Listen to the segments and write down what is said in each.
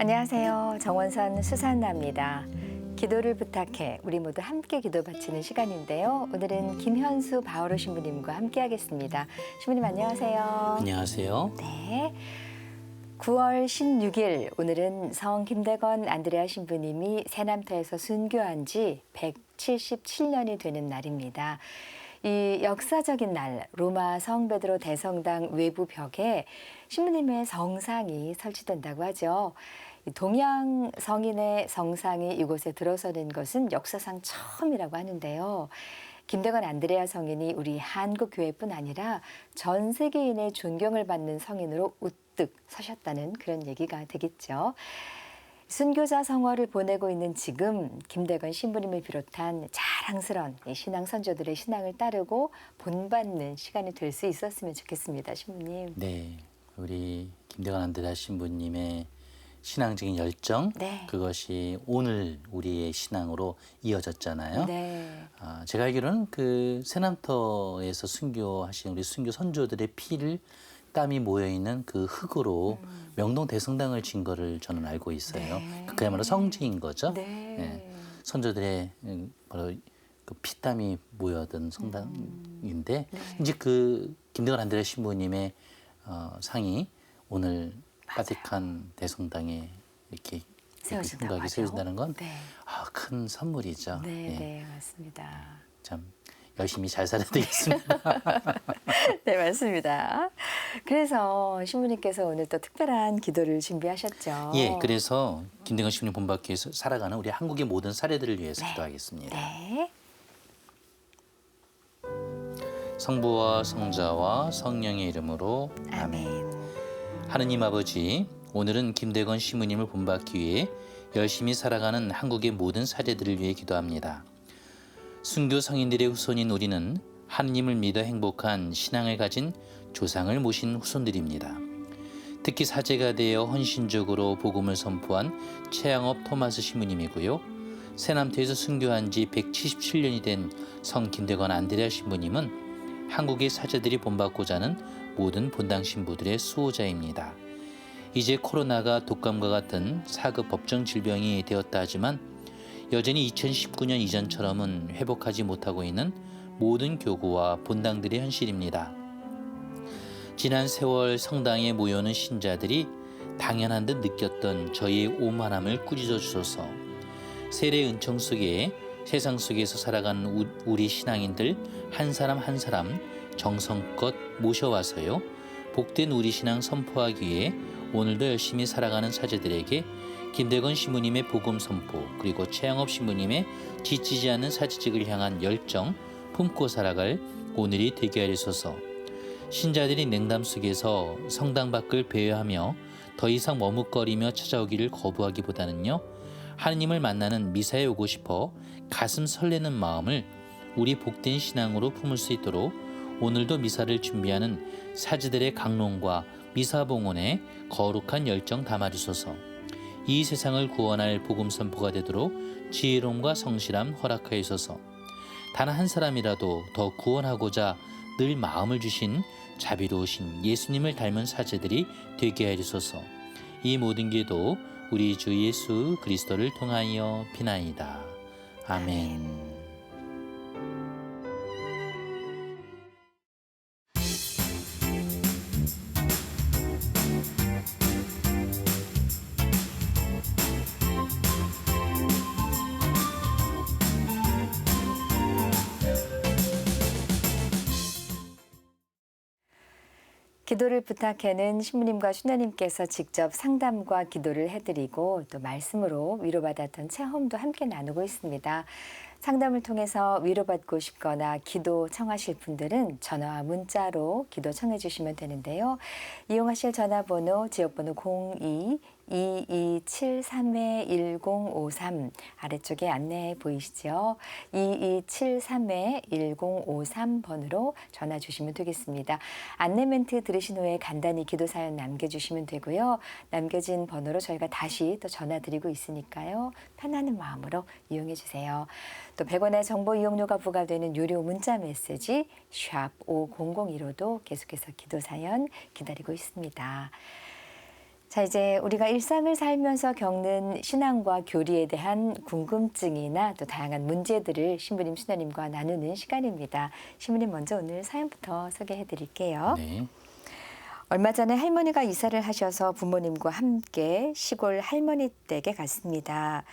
안녕하세요. 정원선 수산나입니다. 기도를 부탁해 우리 모두 함께 기도 바치는 시간인데요. 오늘은 김현수 바오로 신부님과 함께 하겠습니다. 신부님 안녕하세요. 안녕하세요. 네. 9월 16일 오늘은 성 김대건 안드레아 신부님이 새남터에서 순교한 지 177년이 되는 날입니다. 이 역사적인 날 로마 성 베드로 대성당 외부 벽에 신부님의 성상이 설치된다고 하죠. 동양 성인의 성상이 이곳에 들어서는 것은 역사상 처음이라고 하는데요. 김대건 안드레아 성인이 우리 한국 교회뿐 아니라 전 세계인의 존경을 받는 성인으로 우뚝 서셨다는 그런 얘기가 되겠죠. 순교자 성화를 보내고 있는 지금 김대건 신부님을 비롯한 자랑스러운 신앙 선조들의 신앙을 따르고 본받는 시간이 될 수 있었으면 좋겠습니다. 신부님. 네, 우리 김대건 안드레아 신부님의 신앙적인 열정, 네. 그것이 오늘 우리의 신앙으로 이어졌잖아요. 네. 제가 알기로는 그 새남터에서 순교하신 우리 순교 선조들의 피를 땀이 모여 있는 그 흙으로 명동 대성당을 진 거를 저는 알고 있어요. 네. 그야말로 성지인 거죠. 네. 예. 선조들의 바로 그 피땀이 모여든 성당인데 이제 그 김대건 안드레아 신부님의 상이 오늘 바티칸 대성당에 이렇게 세워진다고 세워진다는 건 네. 큰 선물이죠. 네, 예. 네, 맞습니다. 참 열심히 잘 살아야 되겠습니다. 네, 맞습니다. 그래서 신부님께서 오늘 또 특별한 기도를 준비하셨죠. 예, 그래서 김대건 신부님 본받기에서 살아가는 우리 한국의 모든 사례들을 위해서 네. 기도하겠습니다. 네. 성부와 성자와 성령의 이름으로 아멘. 아멘. 하느님 아버지, 오늘은 김대건 신부님을 본받기 위해 열심히 살아가는 한국의 모든 사례들을 위해 기도합니다. 순교 성인들의 후손인 우리는 하느님을 믿어 행복한 신앙을 가진 조상을 모신 후손들입니다. 특히 사제가 되어 헌신적으로 복음을 선포한 최양업 토마스 신부님이고요. 새남터에서 순교한 지 177년이 된 성 김대건 안드레아 신부님은 한국의 사제들이 본받고자 하는 모든 본당 신부들의 수호자입니다. 이제 코로나가 독감과 같은 4급 법정 질병이 되었다 하지만 여전히 2019년 이전처럼은 회복하지 못하고 있는 모든 교구와 본당들의 현실입니다. 지난 세월 성당에 모여오는 신자들이 당연한 듯 느꼈던 저희의 오만함을 꾸짖어 주소서. 세례 은총 속에 세상 속에서 살아가는 우리 신앙인들 한 사람 한 사람 정성껏 모셔와서요. 복된 우리 신앙 선포하기 위해 오늘도 열심히 살아가는 사제들에게 김대건 신부님의 복음 선포 그리고 최양업 신부님의 지치지 않는 사제직을 향한 열정 품고 살아갈 오늘이 되게 하리소서. 신자들이 냉담 속에서 성당 밖을 배회하며 더 이상 머뭇거리며 찾아오기를 거부하기보다는요. 하느님을 만나는 미사에 오고 싶어 가슴 설레는 마음을 우리 복된 신앙으로 품을 수 있도록 오늘도 미사를 준비하는 사제들의 강론과 미사봉헌에 거룩한 열정 담아주소서. 이 세상을 구원할 복음 선포가 되도록 지혜로움과 성실함 허락하여소서. 단 한 사람이라도 더 구원하고자 늘 마음을 주신 자비로우신 예수님을 닮은 사제들이 되게 하여소서. 이 모든 기도 우리 주 예수 그리스도를 통하여 비나이다. 아멘. 기도를 부탁해는 신부님과 신녀님께서 직접 상담과 기도를 해드리고 또 말씀으로 위로받았던 체험도 함께 나누고 있습니다. 상담을 통해서 위로받고 싶거나 기도 청하실 분들은 전화와 문자로 기도 청해 주시면 되는데요. 이용하실 전화번호 지역번호 02-2273-1053 아래쪽에 안내 보이시죠? 2273-1053번으로 전화 주시면 되겠습니다. 안내 멘트 들으신 후에 간단히 기도 사연 남겨주시면 되고요. 남겨진 번호로 저희가 다시 또 전화 드리고 있으니까요. 편안한 마음으로 이용해 주세요. 또 100원의 정보 이용료가 부과되는 유료 문자 메시지 샵 5001호도 계속해서 기도 사연 기다리고 있습니다. 자, 이제 우리가 일상을 살면서 겪는 신앙과 교리에 대한 궁금증이나 또 다양한 문제들을 신부님, 신녀님과 나누는 시간입니다. 신부님 먼저 오늘 사연부터 소개해 드릴게요. 네. 얼마 전에 할머니가 이사를 하셔서 부모님과 함께 시골 할머니 댁에 갔습니다.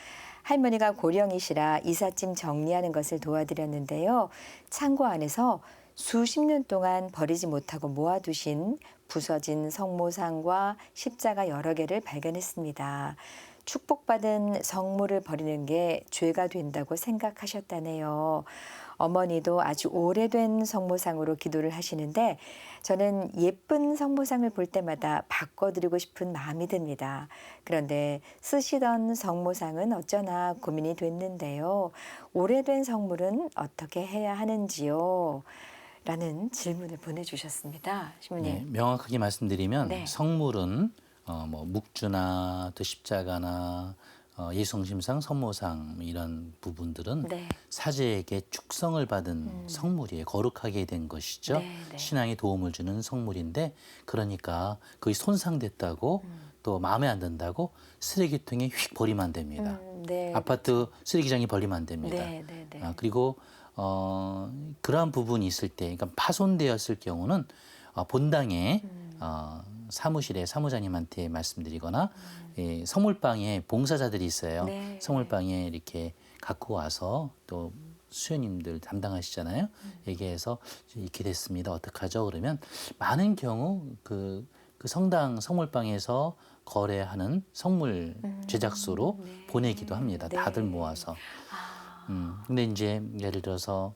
할머니가 고령이시라 이삿짐 정리하는 것을 도와드렸는데요. 창고 안에서 수십 년 동안 버리지 못하고 모아두신 부서진 성모상과 십자가 여러 개를 발견했습니다. 축복받은 성물을 버리는 게 죄가 된다고 생각하셨다네요. 어머니도 아주 오래된 성모상으로 기도를 하시는데 저는 예쁜 성모상을 볼 때마다 바꿔드리고 싶은 마음이 듭니다. 그런데 쓰시던 성모상은 어쩌나 고민이 됐는데요. 오래된 성물은 어떻게 해야 하는지요? 라는 질문을 보내주셨습니다. 신부님. 네, 명확하게 말씀드리면 네. 성물은 뭐 묵주나 또 십자가나 예수성심상, 성모상 이런 부분들은 네. 사제에게 축성을 받은 성물이에요. 거룩하게 된 것이죠. 네, 네. 신앙에 도움을 주는 성물인데 그러니까 그게 손상됐다고 또 마음에 안 든다고 쓰레기통에 휙 버리면 안 됩니다. 네. 아파트 쓰레기장에 버리면 안 됩니다. 네, 네, 네. 그리고 그러한 부분이 있을 때, 그러니까 파손되었을 경우는 본당에 사무실에 사무장님한테 말씀드리거나 성물방에 봉사자들이 있어요. 네. 성물방에 이렇게 갖고 와서 또 수녀님들 담당하시잖아요. 얘기해서 이렇게 됐습니다. 어떡하죠? 그러면 많은 경우 그 성당 성물방에서 거래하는 성물 제작소로 네. 보내기도 합니다. 네. 다들 모아서. 근데 이제 예를 들어서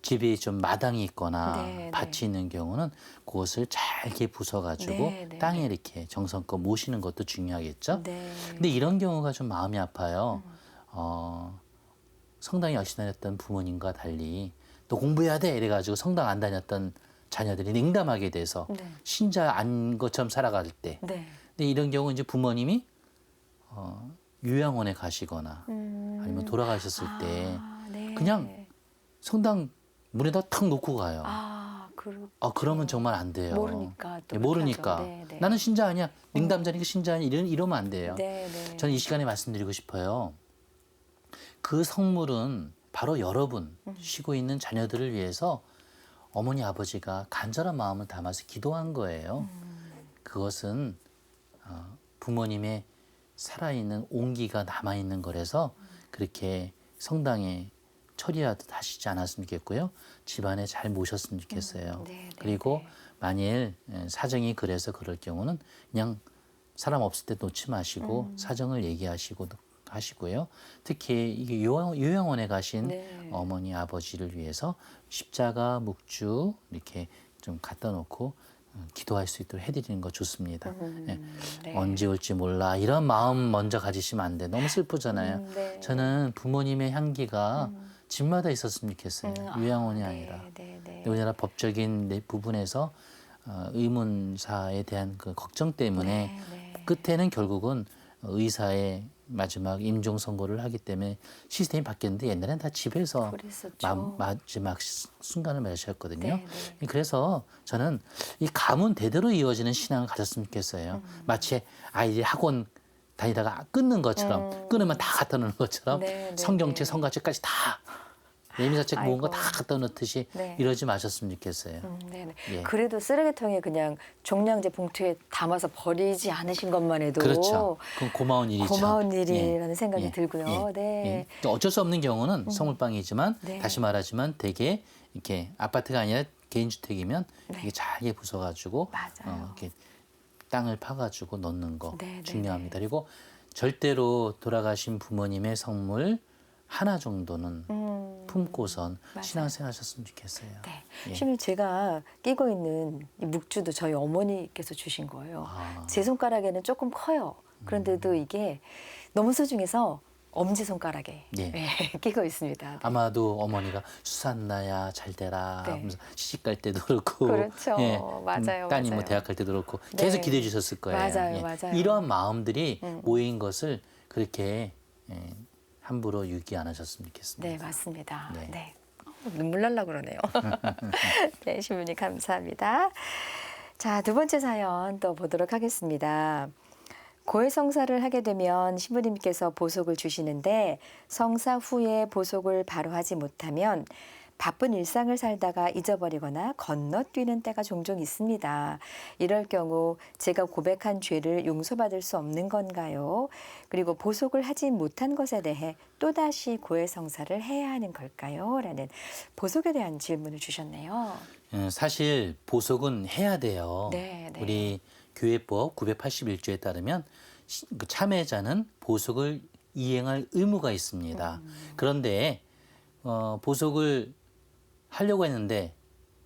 집이 좀 마당이 있거나 네, 밭이 네. 있는 경우는 그것을 잘게 부숴가지고 네, 네, 땅에 네. 이렇게 정성껏 모시는 것도 중요하겠죠. 네. 근데 이런 경우가 좀 마음이 아파요. 성당에 열심히 다녔던 부모님과 달리 또 공부해야 돼 이래가지고 성당 안 다녔던 자녀들이 냉담하게 돼서 네. 신자 안 것처럼 살아갈 때. 네. 근데 이런 경우 이제 부모님이 요양원에 가시거나 아니면 돌아가셨을 때 네. 그냥 성당 문에다 탁 놓고 가요. 그렇죠. 그러면 정말 안 돼요. 모르니까 또 모르니까. 그렇게 하죠. 네, 네. 나는 신자 아니야. 링담자니까 신자 아니야. 이러면 안 돼요. 네, 네. 저는 이 시간에 말씀드리고 싶어요. 그 성물은 바로 여러분 쉬고 있는 자녀들을 위해서 어머니 아버지가 간절한 마음을 담아서 기도한 거예요. 그것은 부모님의 살아있는 온기가 남아있는 거라서 그렇게 성당에 처리하듯 하시지 않았으면 좋겠고요. 집안에 잘 모셨으면 좋겠어요. 네, 네, 그리고 네. 만일 사정이 그래서 그럴 경우는 그냥 사람 없을 때 놓지 마시고 사정을 얘기하시고 하시고요. 특히 이게 요양원에 가신 네. 어머니 아버지를 위해서 십자가 묵주 이렇게 좀 갖다 놓고 기도할 수 있도록 해드리는 거 좋습니다. 예. 네. 언제 올지 몰라 이런 마음 먼저 가지시면 안 돼. 너무 슬프잖아요. 네. 저는 부모님의 향기가 집마다 있었으면 좋겠어요. 요양원이 네, 아니라. 네, 네. 우리나라 법적인 부분에서 의문사에 대한 그 걱정 때문에 네, 네. 끝에는 결국은 의사의 마지막 임종 선고를 하기 때문에 시스템이 바뀌었는데 옛날엔 다 집에서 그랬었죠. 마지막 순간을 맞으셨거든요. 네, 네. 그래서 저는 이 가문 대대로 이어지는 신앙을 가졌으면 좋겠어요. 마치 아이들이 학원 다니다가 끊는 것처럼 끊으면 다 갖다 놓는 것처럼 네, 네, 성경책, 네. 성가책까지 다 예미사책 모은 거 다 아이고. 갖다 놓듯이 네. 이러지 마셨으면 좋겠어요. 네네. 예. 그래도 쓰레기통에 그냥 종량제 봉투에 담아서 버리지 않으신 것만 해도 그렇죠. 그건 고마운 일이죠. 고마운 일이라는 생각이 예. 들고요. 예. 네. 예. 또 어쩔 수 없는 경우는 성물방이지만 네. 다시 말하지만 대개 이렇게 아파트가 아니라 개인주택이면 네. 이게 잘게 부숴가지고 맞아요. 이렇게 땅을 파가지고 넣는 거 네, 네, 중요합니다. 그리고 절대로 돌아가신 부모님의 성물 하나 정도는 품고선 맞아요. 신앙생활 하셨으면 좋겠어요. 네. 예. 지금 제가 끼고 있는 이 묵주도 저희 어머니께서 주신 거예요. 제 손가락에는 조금 커요. 그런데도 이게 너무 소중해서 엄지손가락에 예. 끼고 있습니다. 네. 아마도 어머니가 수산나야 잘 되라 네. 하면서 시집 갈 때도 그렇고 그렇죠. 맞아요, 따님 뭐 맞아요. 대학 갈 때도 그렇고 네. 계속 기대해 주셨을 거예요. 맞아요, 맞아요. 이러한 마음들이 모인 것을 그렇게 함부로 유기 안 하셨으면 좋겠습니다. 네, 맞습니다. 네. 네. 눈물 날라 그러네요. 네, 신부님 감사합니다. 자, 두 번째 사연 또 보도록 하겠습니다. 고해성사를 하게 되면 신부님께서 보석을 주시는데 성사 후에 보석을 바로 하지 못하면 바쁜 일상을 살다가 잊어버리거나 건너뛰는 때가 종종 있습니다. 이럴 경우 제가 고백한 죄를 용서받을 수 없는 건가요? 그리고 보석을 하지 못한 것에 대해 또다시 고해성사를 해야 하는 걸까요? 라는 보석에 대한 질문을 주셨네요. 사실 보석은 해야 돼요. 네, 네. 우리 교회법 981조에 따르면 그 참여자는 보석을 이행할 의무가 있습니다. 그런데 보석을 하려고 했는데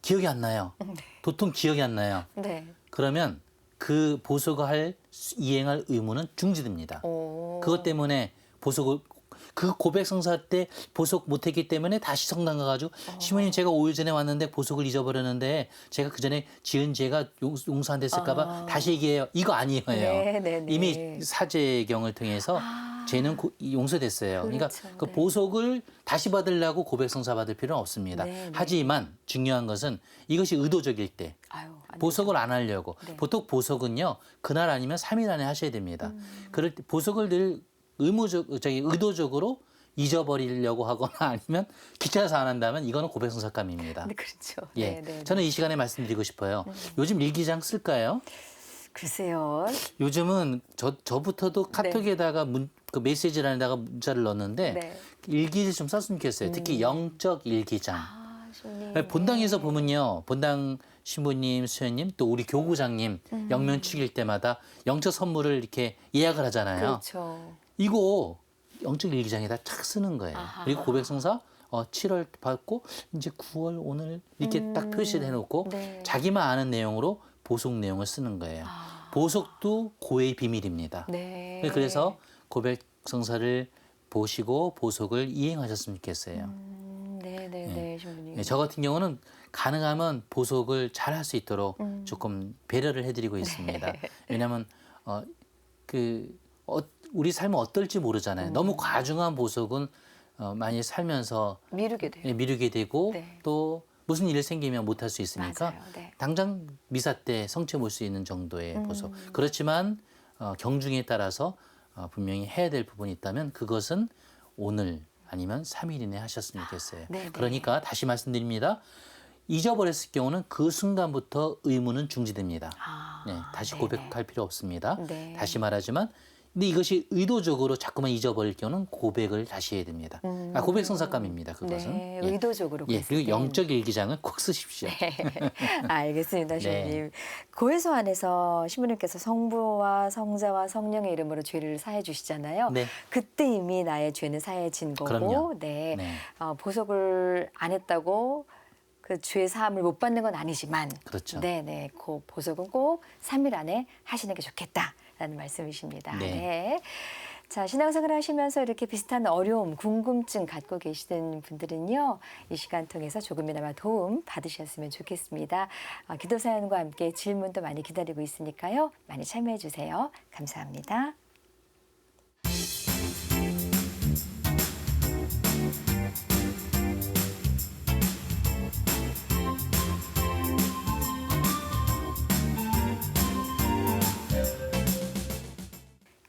기억이 안 나요. 도통 기억이 안 나요. 네. 그러면 그 보석을 이행할 의무는 중지됩니다. 오. 그것 때문에 보석을 그 고백 성사 때 보석 못했기 때문에 다시 성당 가가지고 시모님 제가 5일 전에 왔는데 보석을 잊어버렸는데 제가 그 전에 지은 죄가 용서 안 됐을까봐 다시 얘기해요. 이거 아니에요. 네, 네, 네. 이미 사제경을 통해서 죄는 용서됐어요. 그러니까 그렇죠. 그 네. 보석을 다시 받으려고 고백 성사 받을 필요는 없습니다. 네, 네. 하지만 중요한 것은 이것이 의도적일 때 아유, 안 보석을 안 하려고 네. 보통 보석은요 그날 아니면 3일 안에 하셔야 됩니다. 그럴 때 보석을 늘 의도적으로 잊어버리려고 하거나 아니면 귀찮아서 안 한다면 이거는 고백성사감입니다. 네, 그렇죠. 예, 네, 네, 저는 이 시간에 말씀드리고 싶어요. 요즘 일기장 쓸까요? 글쎄요. 요즘은 저부터도 카톡에다가 그 메시지란에다가 문자를 넣었는데 네. 일기를 좀 썼으면 좋겠어요. 특히 영적 일기장. 아, 신부님. 본당에서 보면요. 본당 신부님, 수녀님, 또 우리 교구장님 영면 축일 때마다 영적 선물을 이렇게 예약을 하잖아요. 그렇죠. 이거 영적 일기장에다 착 쓰는 거예요. 아하. 그리고 고백성사 7월 받고 이제 9월 오늘 이렇게 딱 표시를 해놓고 네. 자기만 아는 내용으로 보석 내용을 쓰는 거예요. 아. 보석도 고해의 비밀입니다. 네. 그래서 고백성사를 보시고 보석을 이행하셨으면 좋겠어요. 네, 네, 네, 신부님. 예, 저 같은 경우는 가능하면 보석을 잘 할 수 있도록 조금 배려를 해드리고 있습니다. 왜냐하면 우리 삶은 어떨지 모르잖아요. 너무 과중한 보석은 많이 살면서 미루게 돼요. 미루게 되고 네. 또 무슨 일 생기면 못할 수 있으니까 맞아요. 네. 당장 미사 때 성취 볼 수 있는 정도의 보석. 그렇지만 경중에 따라서 분명히 해야 될 부분이 있다면 그것은 오늘 아니면 3일 이내에 하셨으면 좋겠어요. 네, 그러니까 다시 말씀드립니다. 잊어버렸을 경우는 그 순간부터 의무는 중지됩니다. 아, 네, 다시 네네. 고백할 필요 없습니다. 네. 다시 말하지만 근데 이것이 의도적으로 자꾸만 잊어버릴 경우는 고백을 다시 해야 됩니다. 고백성사감입니다. 그것은. 네, 예. 의도적으로. 예, 그랬을 그리고 땐. 영적 일기장을 꼭 쓰십시오. 알겠습니다, 신부님. 고해소 안에서 신부님께서 성부와 성자와 성령의 이름으로 죄를 사해 주시잖아요. 네. 그때 이미 나의 죄는 사해진 거고, 그럼요. 네, 네. 보석을 안 했다고 그 죄 사함을 못 받는 건 아니지만, 그렇죠. 네, 네, 그 보석은 꼭 3일 안에 하시는 게 좋겠다라는 말씀이십니다. 네. 네. 자, 신앙생활 하시면서 이렇게 비슷한 어려움, 궁금증 갖고 계시는 분들은요, 이 시간 통해서 조금이나마 도움 받으셨으면 좋겠습니다. 기도 사연과 함께 질문도 많이 기다리고 있으니까요, 많이 참여해 주세요. 감사합니다.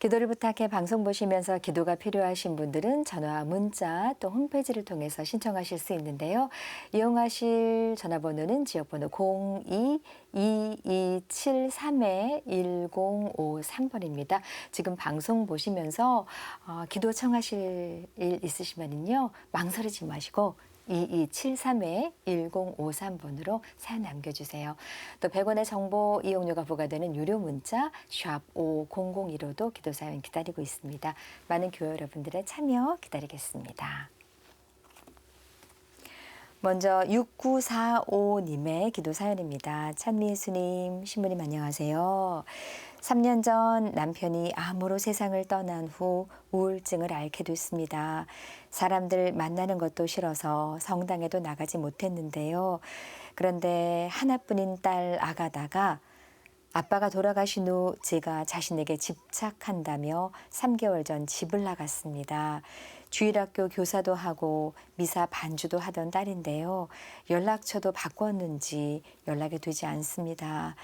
기도를 부탁해 방송 보시면서 기도가 필요하신 분들은 전화, 문자 또 홈페이지를 통해서 신청하실 수 있는데요. 이용하실 전화번호는 지역번호 02-2273-1053번입니다. 지금 방송 보시면서 기도 청하실 일 있으시면요, 망설이지 마시고 2273-1053번으로 사연 남겨주세요. 또 100원의 정보 이용료가 부과되는 유료 문자 샵 5001호도 기도 사연 기다리고 있습니다. 많은 교회 여러분들의 참여 기다리겠습니다. 먼저 6945님의 기도 사연입니다. 찬미예수님, 신부님 안녕하세요. 3년 전 남편이 암으로 세상을 떠난 후 우울증을 앓게 됐습니다. 사람들 만나는 것도 싫어서 성당에도 나가지 못했는데요. 그런데 하나뿐인 딸 아가다가 아빠가 돌아가신 후 제가 자신에게 집착한다며 3개월 전 집을 나갔습니다. 주일학교 교사도 하고 미사 반주도 하던 딸인데요. 연락처도 바꿨는지 연락이 되지 않습니다.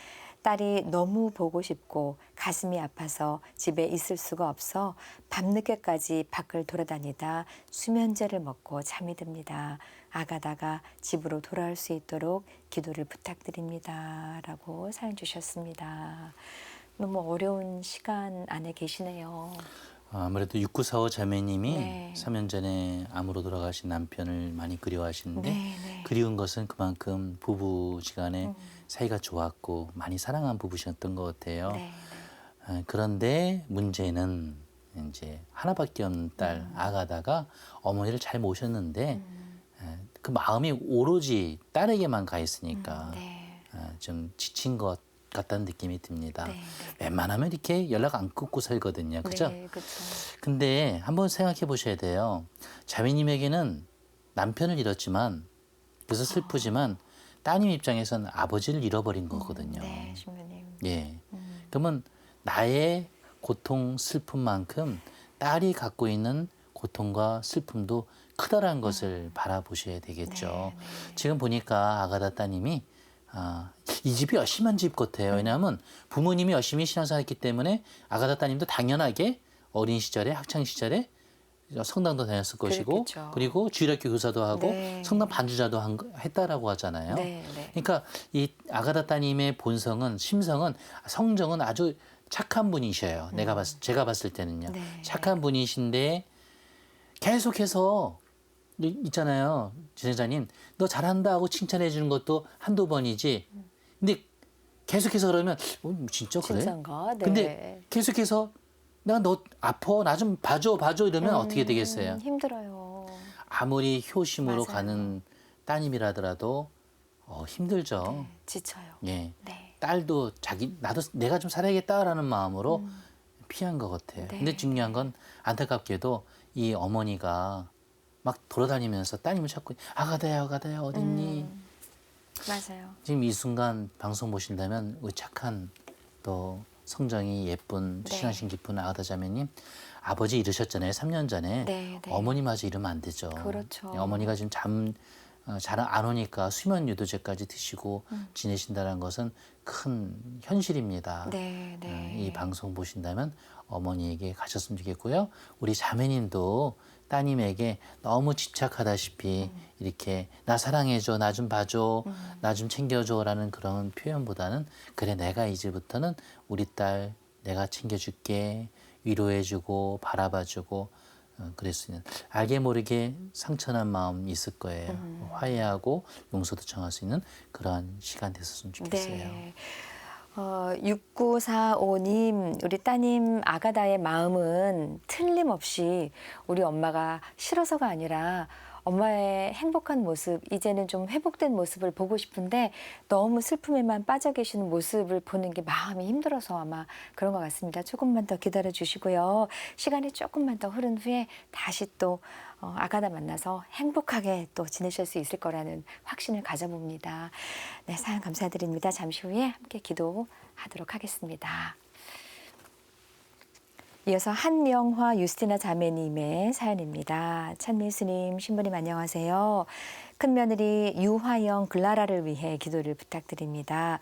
딸이 너무 보고 싶고 가슴이 아파서 집에 있을 수가 없어 밤늦게까지 밖을 돌아다니다 수면제를 먹고 잠이 듭니다. 아가다가 집으로 돌아올 수 있도록 기도를 부탁드립니다. 라고 사연 주셨습니다. 너무 어려운 시간 안에 계시네요. 아무래도 6945 자매님이 네. 3년 전에 암으로 돌아가신 남편을 많이 그리워하시는데 네, 네. 그리운 것은 그만큼 부부지간에 사이가 좋았고 많이 사랑한 부부셨던 것 같아요. 네, 그런데 문제는 이제 하나밖에 없는 딸 아가다가 어머니를 잘 모셨는데 그 마음이 오로지 딸에게만 가 있으니까 네. 좀 지친 것 같다는 느낌이 듭니다. 네, 네. 웬만하면 이렇게 연락 안 끊고 살거든요. 그죠? 네, 그렇죠. 근데 한번 생각해 보셔야 돼요. 자매님에게는 남편을 잃었지만 그래서 슬프지만 따님 입장에서는 아버지를 잃어버린 거거든요. 네, 신부님. 예. 그러면 나의 고통, 슬픔만큼 딸이 갖고 있는 고통과 슬픔도 크다라는 것을 바라보셔야 되겠죠. 네, 네. 지금 보니까 아가다 따님이 이 집이 열심한 집 같아요. 왜냐하면 부모님이 열심히 신앙생활했기 때문에 아가다 따님도 당연하게 어린 시절에 학창 시절에 성당도 다녔을 것이고 그렇겠죠. 그리고 주일학교 교사도 하고 네. 성당 반주자도 했다라고 하잖아요. 네, 네. 그러니까 이 아가다 따님의 본성은 심성은 성정은 아주 착한 분이셔요. 제가 봤을 때는요. 네. 착한 분이신데 계속해서 있잖아요. 진행자님 너 잘한다 하고 칭찬해 주는 것도 한두 번이지. 근데 계속해서 그러면 진짜 그래? 진짠가? 네. 근데 계속해서 내가 너 아파 나 좀 봐줘 이러면 어떻게 되겠어요? 힘들어요. 아무리 효심으로 맞아요. 가는 따님이라더라도 힘들죠. 네, 지쳐요. 예. 네. 딸도 나도 내가 좀 살아야겠다라는 마음으로 피한 것 같아요. 네. 근데 중요한 건 안타깝게도 이 어머니가 막 돌아다니면서 따님을 찾고 아가다야 어딨니? 맞아요. 지금 이 순간 방송 보신다면 우리 착한 또 성정이 예쁜 네. 신앙심 깊은 아가다 자매님 아버지 잃으셨잖아요. 3년 전에. 네, 네. 어머니마저 잃으면 안 되죠. 그렇죠. 어머니가 지금 잘 안 오니까 수면 유도제까지 드시고 지내신다는 것은 큰 현실입니다. 네, 네. 이 방송 보신다면 어머니에게 가셨으면 좋겠고요. 우리 자매님도 따님에게 너무 집착하다시피 이렇게 나 사랑해줘, 나 좀 봐줘, 나 좀 챙겨줘라는 그런 표현보다는 그래 내가 이제부터는 우리 딸 내가 챙겨줄게, 위로해주고 바라봐주고 그럴 수 있는 알게 모르게 상처난 마음 있을 거예요. 화해하고 용서도 청할 수 있는 그러한 시간 됐었으면 좋겠어요. 네. 6945님, 우리 따님 아가다의 마음은 틀림없이 우리 엄마가 싫어서가 아니라 엄마의 행복한 모습, 이제는 좀 회복된 모습을 보고 싶은데 너무 슬픔에만 빠져 계시는 모습을 보는 게 마음이 힘들어서 아마 그런 것 같습니다. 조금만 더 기다려 주시고요. 시간이 조금만 더 흐른 후에 다시 또 아가다 만나서 행복하게 또 지내실 수 있을 거라는 확신을 가져봅니다. 네, 사연 감사드립니다. 잠시 후에 함께 기도하도록 하겠습니다. 이어서 한명화 유스티나 자매님의 사연입니다. 찬미스님, 신부님 안녕하세요. 큰며느리 유화영 글라라를 위해 기도를 부탁드립니다.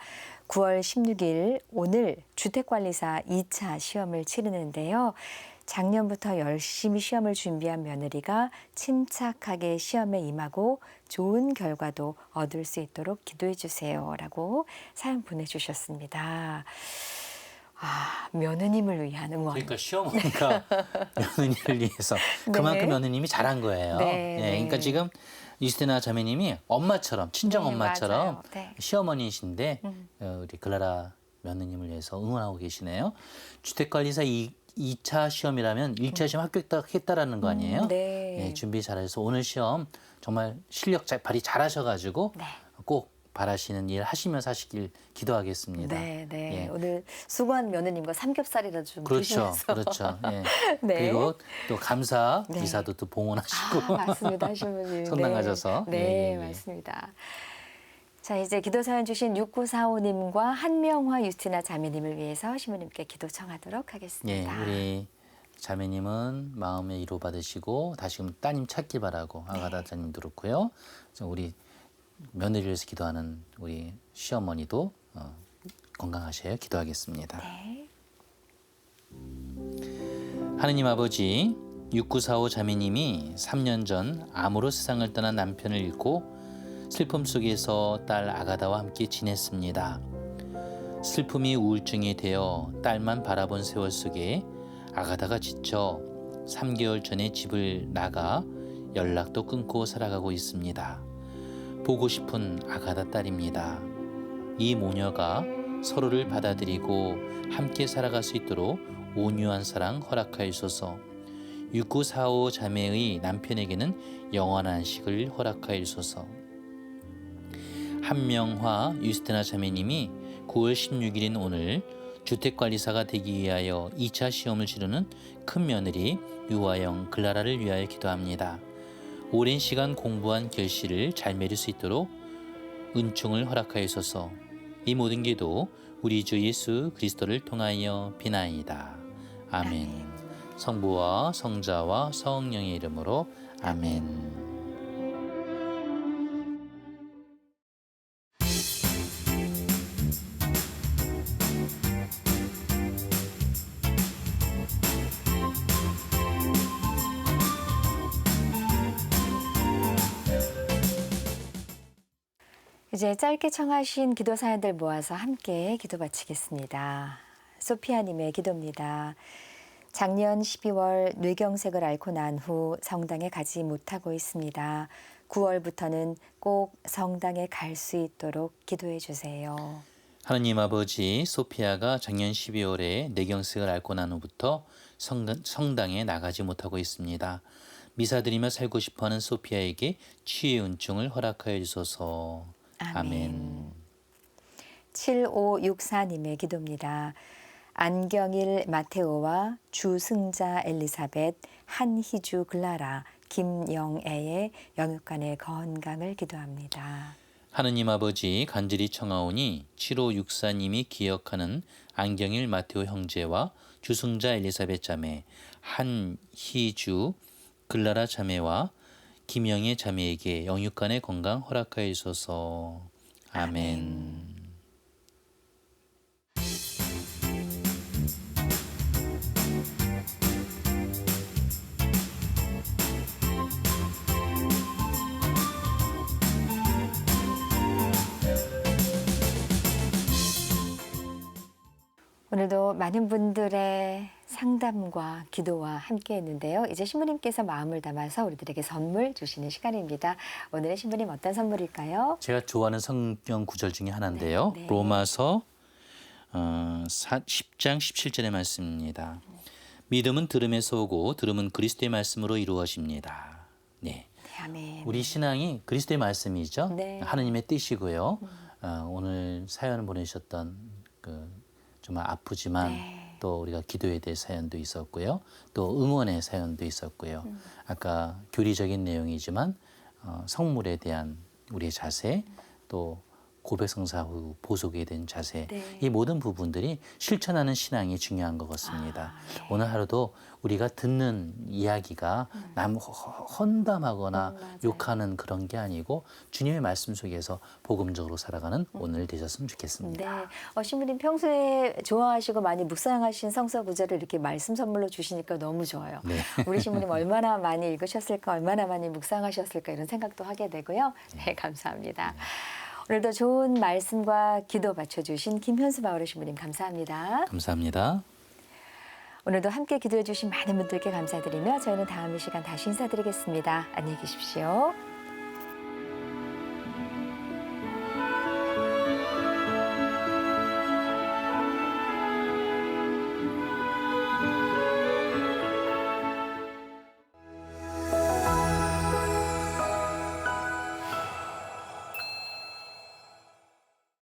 9월 16일 오늘 주택관리사 2차 시험을 치르는데요. 작년부터 열심히 시험을 준비한 며느리가 침착하게 시험에 임하고 좋은 결과도 얻을 수 있도록 기도해 주세요. 라고 사연 보내주셨습니다. 며느님을 위한 응원. 그러니까 시어머니가 며느님을 위해서 그만큼 며느님이 잘한 거예요. 네, 예, 그러니까 지금 유스티나 자매님이 엄마처럼 친정 엄마처럼 맞아요. 네. 시어머니이신데 우리 글라라 며느님을 위해서 응원하고 계시네요. 주택관리사 2차 시험이라면 1차 시험 합격했다라는 거 아니에요? 네. 예, 준비 잘해서 오늘 시험 정말 실력 발휘 잘하셔가지고 네. 꼭 바라시는 일 하시면서 하시길 기도하겠습니다. 네, 네. 예. 오늘 수고한 며느님과 삼겹살이라도 좀 그렇죠, 드시면서. 그렇죠. 예. 네. 그리고 또 감사 네. 이사도 또 봉헌하시고 맞습니다, 신부님. 선당하셔서. 네, 예, 예, 예. 맞습니다. 자, 이제 기도 사연 주신 6945님과 한명화 유스티나 자매님을 위해서 신부님께 기도 청하도록 예, 하겠습니다. 우리 자매님은 마음의 위로 받으시고 다시금 따님 찾길 바라고 아가다 자님도 그렇고요. 우리 며느리를 위해서 기도하는 우리 시어머니도 건강하셔야 기도하겠습니다. 네. 하느님 아버지, 6945 자매님이 3년 전 암으로 세상을 떠난 남편을 잃고 슬픔 속에서 딸 아가다와 함께 지냈습니다. 슬픔이 우울증이 되어 딸만 바라본 세월 속에 아가다가 지쳐 3개월 전에 집을 나가 연락도 끊고 살아가고 있습니다. 보고 싶은 아가다 딸입니다. 이 모녀가 서로를 받아들이고 함께 살아갈 수 있도록 온유한 사랑 허락하여주소서. 6945 자매의 남편에게는 영원한 안식을 허락하여주소서. 한명화 유스테나 자매님이 9월 16일인 오늘 주택관리사가 되기 위하여 2차 시험을 치르는 큰며느리 유아영 글라라를 위하여 기도합니다. 오랜 시간 공부한 결실을 잘 맺을 수 있도록 은총을 허락하여소서. 이 모든 기도 우리 주 예수 그리스도를 통하여 비나이다. 아멘. 성부와 성자와 성령의 이름으로 아멘. 이제 짧게 청하신 기도 사연들 모아서 함께 기도 바치겠습니다. 소피아님의 기도입니다. 작년 12월 뇌경색을 앓고 난 후 성당에 가지 못하고 있습니다. 9월부터는 꼭 성당에 갈 수 있도록 기도해 주세요. 하느님 아버지, 소피아가 작년 12월에 뇌경색을 앓고 난 후부터 성당에 나가지 못하고 있습니다. 미사드리며 살고 싶어하는 소피아에게 치유의 은총을 허락하여 주소서. 아멘. 7564님의 기도입니다. 안경일 마테오와 주승자 엘리사벳, 한희주 글라라, 김영애의 영육간의 건강을 기도합니다. 하느님 아버지, 간절히 청하오니 7564님이 기억하는 안경일 마테오 형제와 주승자 엘리사벳 자매, 한희주 글라라 자매와 김영애 자매에게 영육간의 건강 허락하여 주소서. 아멘. 오늘도 많은 분들의 상담과 기도와 함께 했는데요. 이제 신부님께서 마음을 담아서 우리들에게 선물 주시는 시간입니다. 오늘의 신부님 어떤 선물일까요? 제가 좋아하는 성경 구절 중에 하나인데요. 네. 로마서 10장 17절의 말씀입니다. 믿음은 들음에서 오고 들음은 그리스도의 말씀으로 이루어집니다. 네. 네, 아멘. 우리 신앙이 그리스도의 말씀이죠. 네. 하느님의 뜻이고요. 오늘 사연을 보내셨던 정말 아프지만 네. 또 우리가 기도에 대해 사연도 있었고요. 또 응원의 사연도 있었고요. 아까 교리적인 내용이지만 성물에 대한 우리의 자세, 또 고백성사 후 보속에 대한 자세, 네. 이 모든 부분들이 실천하는 신앙이 중요한 것 같습니다. 네. 오늘 하루도 우리가 듣는 이야기가 남 헌담하거나 맞아요. 욕하는 그런 게 아니고 주님의 말씀 속에서 복음적으로 살아가는 오늘 되셨으면 좋겠습니다. 네. 신부님 평소에 좋아하시고 많이 묵상하신 성서 구절을 이렇게 말씀 선물로 주시니까 너무 좋아요. 네. 우리 신부님 얼마나 많이 읽으셨을까, 얼마나 많이 묵상하셨을까 이런 생각도 하게 되고요. 네, 감사합니다. 오늘도 좋은 말씀과 기도 바쳐주신 김현수 바오르 신부님 감사합니다. 감사합니다. 오늘도 함께 기도해 주신 많은 분들께 감사드리며 저희는 다음 이 시간 다시 인사드리겠습니다. 안녕히 계십시오.